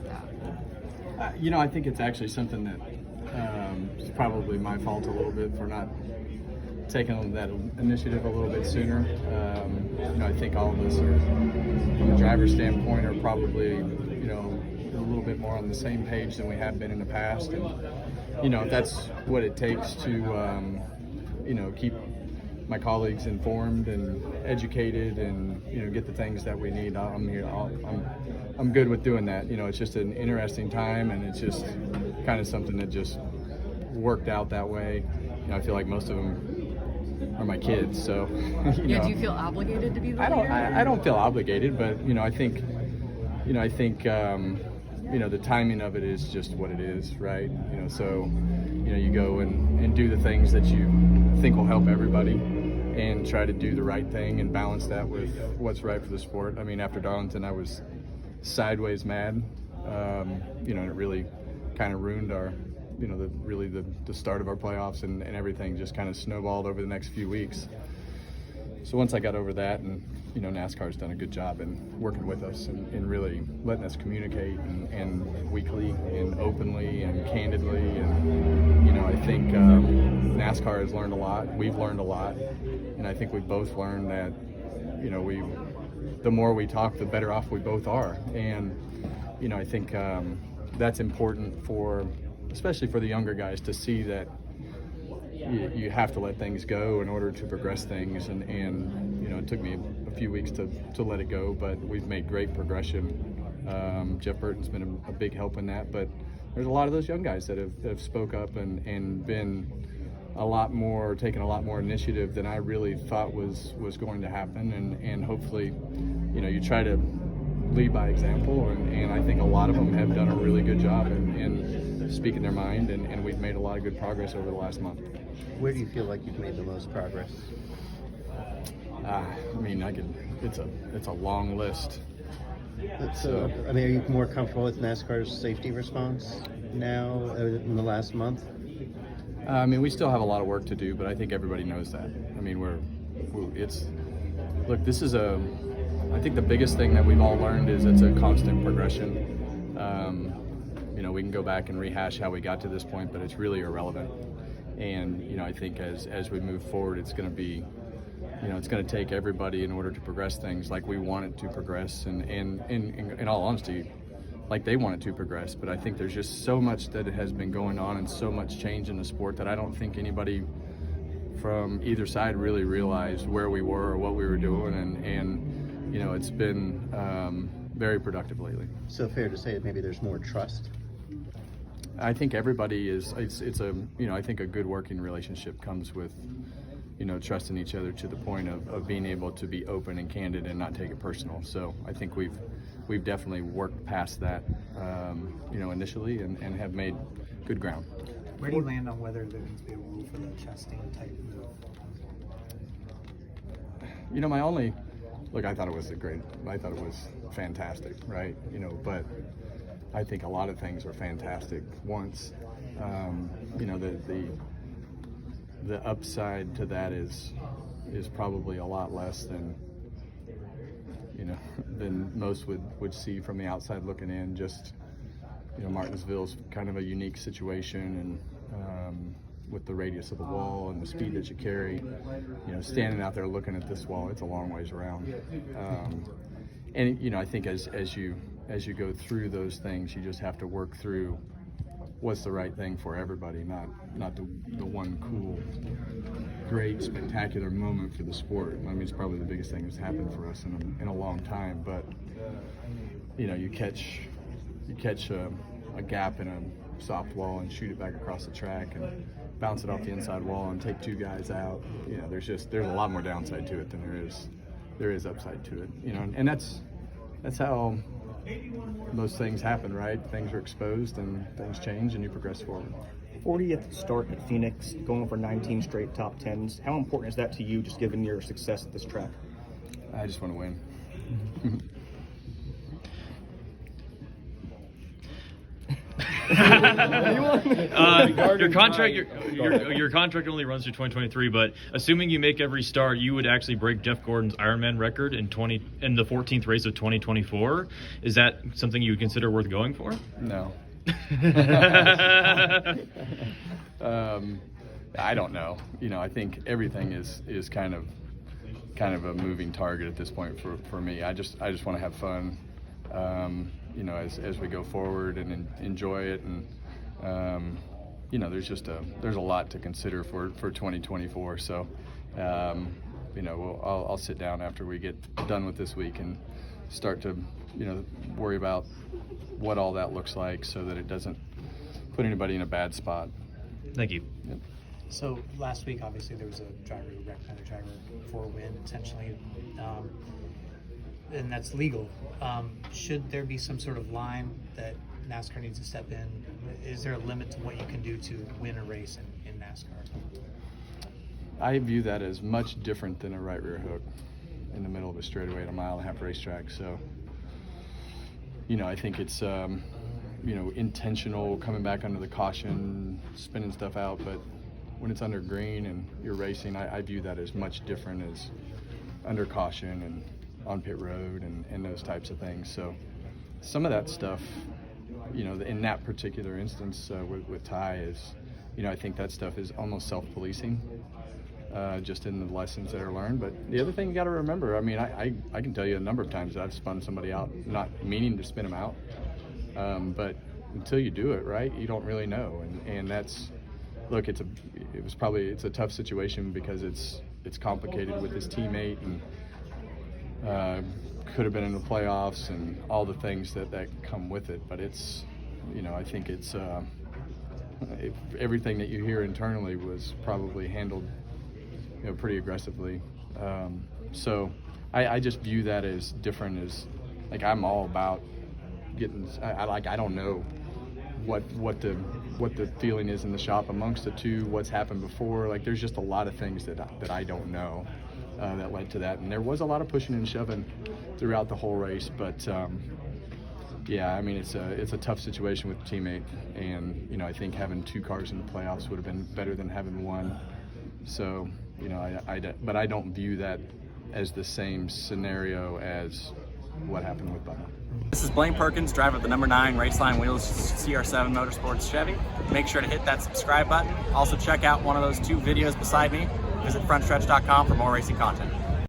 about that? I think it's actually something that it's probably my fault a little bit for not taking that initiative a little bit sooner. I think all of us are, from a driver's standpoint, are probably, a little bit more on the same page than we have been in the past. And, if that's what it takes to, keep my colleagues informed and educated and, get the things that we need, I'm here. I'm good with doing that. It's just an interesting time, and it's just kind of something that just worked out that way. I feel like most of them are my kids, so do you feel obligated to be the leader? I don't feel obligated, but I think the timing of it is just what it is, right? So you go and do the things that you think will help everybody and try to do the right thing and balance that with what's right for the sport. I mean, after Darlington, I was sideways mad, and it really kind of ruined our the start of our playoffs, and everything just kind of snowballed over the next few weeks. So once I got over that, and NASCAR's done a good job in working with us and really letting us communicate and weekly and openly and candidly, and I think NASCAR has learned a lot. We've learned a lot, and I think we both learned that the more we talk, the better off we both are. And I think that's important especially for the younger guys, to see that you have to let things go in order to progress things. And it took me a few weeks to let it go, but we've made great progression. Jeff Burton's been a big help in that, but there's a lot of those young guys that have spoke up and been taken a lot more initiative than I really thought was going to happen. And hopefully, you try to lead by example, and I think a lot of them have done a really good job in speaking their mind, and we've made a lot of good progress over the last month. Where do you feel like you've made the most progress? It's a long list. So, are you more comfortable with NASCAR's safety response now in the last month? We still have a lot of work to do, but I think everybody knows that. I think the biggest thing that we've all learned is it's a constant progression. We can go back and rehash how we got to this point, but it's really irrelevant. And I think as we move forward, it's going to be, it's going to take everybody in order to progress things like we want it to progress, and in all honesty, like they want it to progress. But I think there's just so much that has been going on and so much change in the sport that I don't think anybody from either side really realized where we were or what we were doing, and it's been very productive lately. So fair to say that maybe there's more trust? I think everybody is. I think a good working relationship comes with, trusting each other to the point of being able to be open and candid and not take it personal. So I think we've definitely worked past that, initially, and have made good ground. Where do you land on whether there needs to be a rule for the Chastain type move? I thought it was fantastic, right? But I think a lot of things are fantastic once. The upside to that is probably a lot less than most would see from the outside looking in. Just Martinsville's kind of a unique situation, and with the radius of the wall and the speed that you carry, standing out there looking at this wall, it's a long ways around. And I think as you go through those things, you just have to work through what's the right thing for everybody, not the one cool, great, spectacular moment for the sport. It's probably the biggest thing that's happened for us in a long time. But you catch a gap in a soft wall and shoot it back across the track and bounce it off the inside wall and take two guys out. There's a lot more downside to it than there is upside to it. And that's how most things happen, right? Things are exposed and things change, and you progress forward. 40th start at Phoenix, going for 19 straight top 10s. How important is that to you, just given your success at this track? I just want to win. Your contract only runs through 2023, but assuming you make every start, you would actually break Jeff Gordon's Ironman record in the 14th race of 2024. Is that something you would consider worth going for? No. I don't know. I think everything is kind of a moving target at this point for me. I just want to have fun, as we go forward and enjoy it. And there's a lot to consider for 2024. So I'll sit down after we get done with this week and start to worry about what all that looks like, so that it doesn't put anybody in a bad spot. Thank you. Yep. So last week, obviously, there was a driver who wrecked another driver for a win, essentially, and that's legal. Should there be some sort of line that NASCAR needs to step in? Is there a limit to what you can do to win a race in NASCAR? I view that as much different than a right rear hook in the middle of a straightaway at a mile-and-a-half racetrack. So, I think it's intentional, coming back under the caution, spinning stuff out, but when it's under green and you're racing, I view that as much different as under caution and on pit road and those types of things. So some of that stuff, in that particular instance with Ty is, I think that stuff is almost self-policing, just in the lessons that are learned. But the other thing you got to remember, I can tell you a number of times that I've spun somebody out, not meaning to spin them out, but until you do it, right, you don't really know. And that's, look, it's a tough situation because it's complicated with his teammate, and could have been in the playoffs and all the things that come with it. But it's, I think it's everything that you hear internally was probably handled pretty aggressively. So I just view that as different. As like, I'm all about getting, I don't know what the feeling is in the shop amongst the two, what's happened before. Like, there's just a lot of things that I don't know that led to that. And there was a lot of pushing and shoving throughout the whole race. But it's a tough situation with the teammate. And, I think having two cars in the playoffs would have been better than having one. So, but I don't view that as the same scenario as what happened with Bubba. This is Blaine Perkins, driver of the number 9 Raceline Wheels CR7 Motorsports Chevy. Make sure to hit that subscribe button. Also check out one of those 2 videos beside me. Visit frontstretch.com for more racing content.